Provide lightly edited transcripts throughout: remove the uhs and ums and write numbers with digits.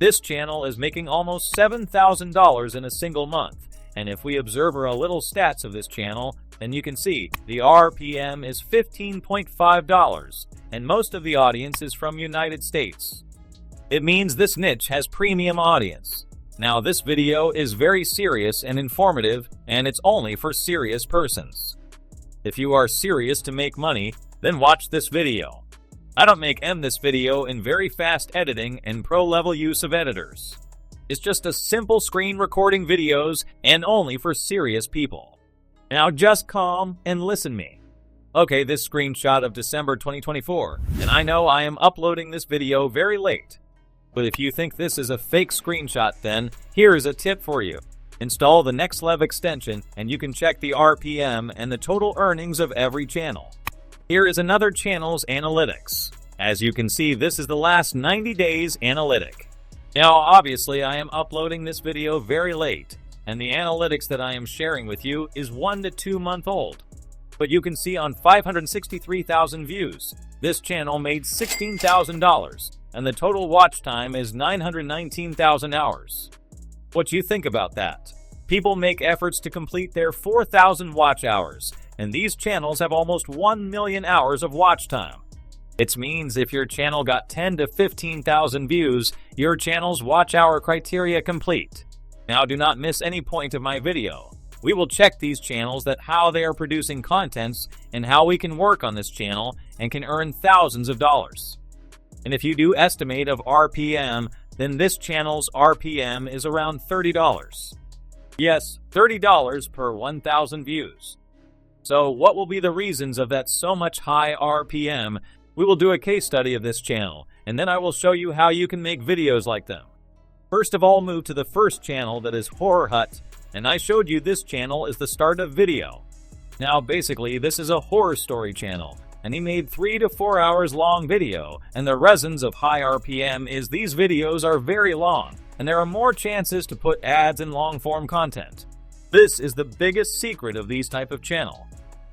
This channel is making almost $7,000 in a single month, and if we observe a little stats of this channel, then you can see the RPM is $15.5, and most of the audience is from United States. It means this niche has premium audience. Now this video is very serious and informative, and it's only for serious persons. If you are serious to make money, then watch this video. I don't make this video in very fast editing and pro-level use of editors. It's just a simple screen recording videos and only for serious people. Now just calm and listen me. Okay, this screenshot of December 2024, and I know I am uploading this video very late. But if you think this is a fake screenshot, then here is a tip for you. Install the NextLev extension and you can check the RPM and the total earnings of every channel. Here is another channel's analytics. As you can see, this is the last 90 days analytic. Now obviously I am uploading this video very late, and the analytics that I am sharing with you is 1 to 2 month old. But you can see on 563,000 views, this channel made $16,000, and the total watch time is 919,000 hours. What do you think about that? People make efforts to complete their 4,000 watch hours, and these channels have almost 1 million hours of watch time. It means if your channel got 10 to 15,000 views, your channel's watch hour criteria complete. Now do not miss any point of my video. We will check these channels that how they are producing contents and how we can work on this channel and can earn thousands of dollars. And if you do estimate of RPM, then this channel's RPM is around $30. Yes, $30 per 1,000 views. So what will be the reasons of that so much high RPM? We will do a case study of this channel, and then I will show you how you can make videos like them. First of all, move to the first channel, that is Horror Hut, and I showed you this channel is the start of video. Now basically this is a horror story channel, and he made 3 to 4 hours long video, and the reasons of high RPM is these videos are very long, and there are more chances to put ads and long form content. This is the biggest secret of these type of channel.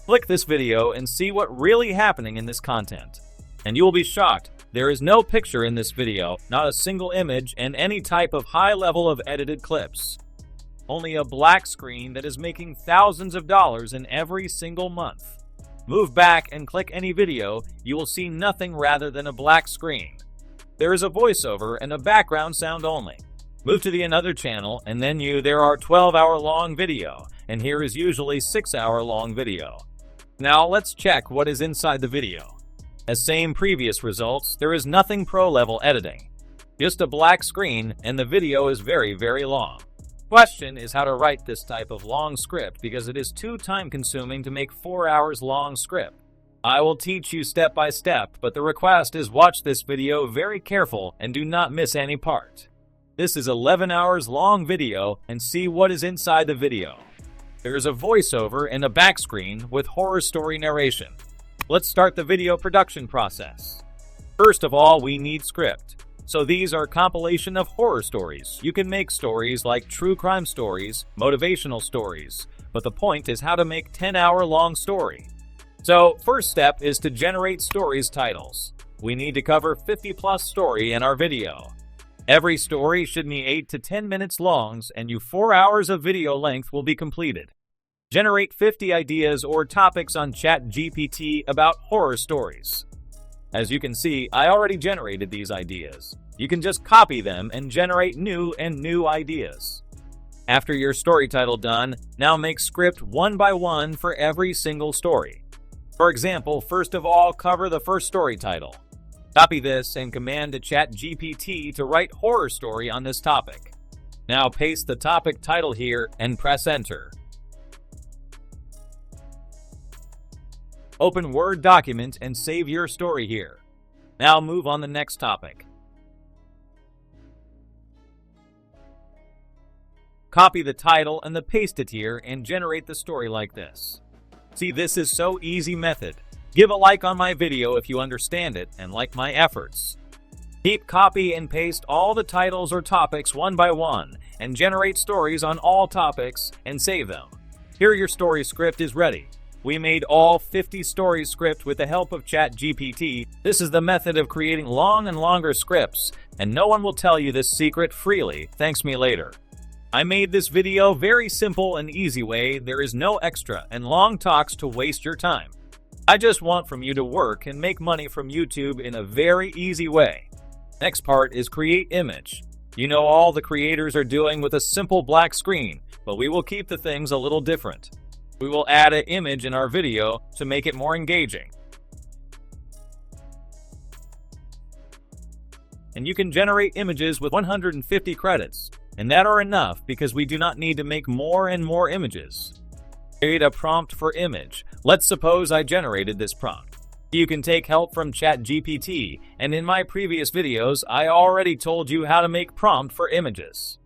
Click this video and see what really happening in this content. And you will be shocked. There is no picture in this video, not a single image, and any type of high level of edited clips. Only a black screen that is making thousands of dollars in every single month. Move back and click any video, you will see nothing rather than a black screen. There is a voiceover and a background sound only. Move to the another channel, and then there are 12-hour long video, and here is usually 6-hour long video. Now let's check what is inside the video. As same previous results, there is nothing pro-level editing. Just a black screen, and the video is very, very long. Question is how to write this type of long script because it is too time-consuming to make 4 hours long script. I will teach you step by step, but the request is watch this video very careful and do not miss any part. This is 11 hours long video and see what is inside the video. There is a voiceover and a back screen with horror story narration. Let's start the video production process. First of all, we need script. So these are compilation of horror stories. You can make stories like true crime stories, motivational stories, but the point is how to make 10-hour long story. So first step is to generate stories titles. We need to cover 50+ story in our video. Every story should be 8 to 10 minutes long, and 4 hours of video length will be completed. Generate 50 ideas or topics on ChatGPT about horror stories. As you can see, I already generated these ideas. You can just copy them and generate new ideas. After your story title done, now make script one by one for every single story. For example, first of all, cover the first story title. Copy this and command to ChatGPT to write horror story on this topic. Now paste the topic title here and press enter. Open Word document and save your story here. Now move on the next topic. Copy the title and paste it here and generate the story like this. See, this is so easy method. Give a like on my video if you understand it and like my efforts. Keep copy and paste all the titles or topics one by one and generate stories on all topics and save them. Here your story script is ready. We made all 50 story script with the help of ChatGPT. This is the method of creating long and longer scripts, and no one will tell you this secret freely. Thanks me later. I made this video very simple and easy way. There is no extra and long talks to waste your time. I just want from you to work and make money from YouTube in a very easy way. Next part is create image. You know all the creators are doing with a simple black screen, but we will keep the things a little different. We will add an image in our video to make it more engaging. And you can generate images with 150 credits, and that are enough because we do not need to make more and more images. Create a prompt for image. Let's suppose I generated this prompt. You can take help from ChatGPT, and in my previous videos, I already told you how to make prompt for images.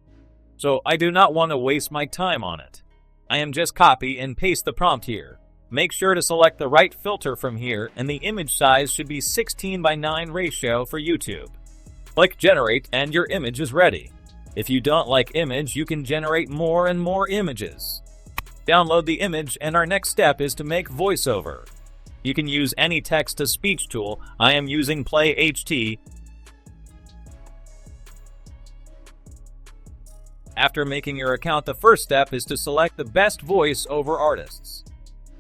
So I do not want to waste my time on it. I am just copy and paste the prompt here. Make sure to select the right filter from here, and the image size should be 16:9 ratio for YouTube. Click generate and your image is ready. If you don't like image, you can generate more and more images. Download the image, and our next step is to make voiceover. You can use any text-to-speech tool. I am using Play HT. After making your account, the first step is to select the best voiceover artists.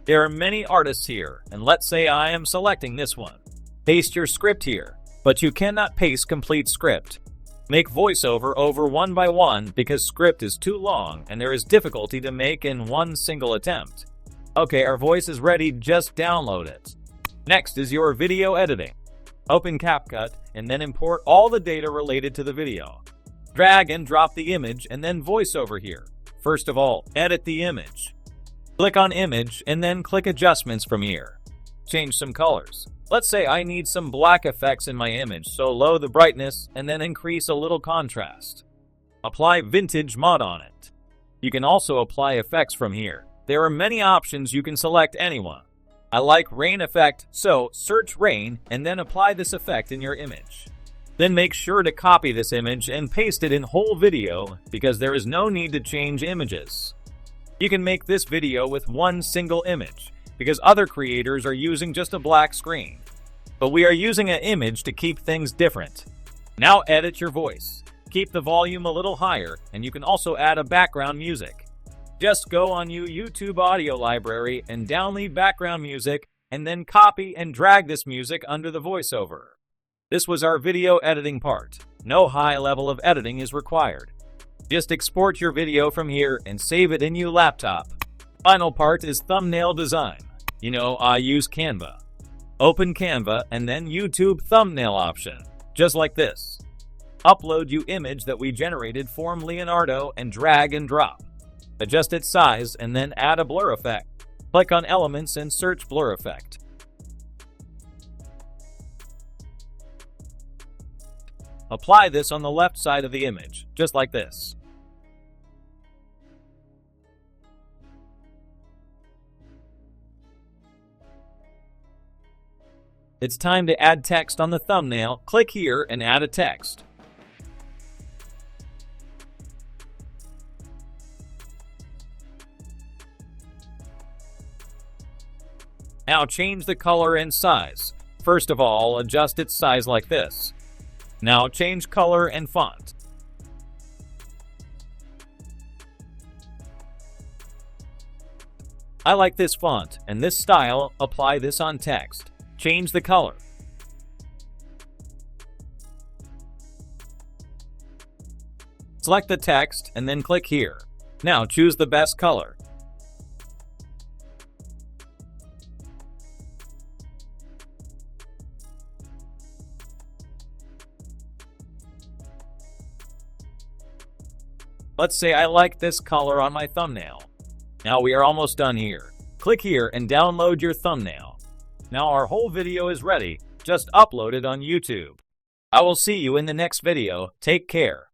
There are many artists here, and let's say I am selecting this one. Paste your script here, but you cannot paste complete script. Make voiceover over one by one because script is too long and there is difficulty to make in one single attempt. Okay, our voice is ready, just download it. Next is your video editing. Open CapCut and then import all the data related to the video. Drag and drop the image and then voiceover here. First of all, edit the image. Click on image and then click adjustments from here. Change some colors. Let's say I need some black effects in my image, so lower the brightness and then increase a little contrast. Apply vintage mod on it. You can also apply effects from here. There are many options, you can select anyone. I like rain effect, so search rain and then apply this effect in your image. Then make sure to copy this image and paste it in whole video because there is no need to change images. You can make this video with one single image because other creators are using just a black screen. But we are using an image to keep things different. Now edit your voice. Keep the volume a little higher, and you can also add a background music. Just go on your YouTube audio library and download background music, and then copy and drag this music under the voiceover. This was our video editing part. No high level of editing is required. Just export your video from here and save it in your laptop. Final part is thumbnail design. You know, I use Canva. Open Canva and then YouTube thumbnail option, just like this. Upload your image that we generated from Leonardo and drag and drop. Adjust its size and then add a blur effect. Click on elements and search blur effect. Apply this on the left side of the image, just like this. It's time to add text on the thumbnail. Click here and add a text. Now change the color and size. First of all, adjust its size like this. Now change color and font. I like this font and this style. Apply this on text. Change the color. Select the text and then click here. Now choose the best color. Let's say I like this color on my thumbnail. Now we are almost done here. Click here and download your thumbnail. Now our whole video is ready. Just upload it on YouTube. I will see you in the next video. Take care.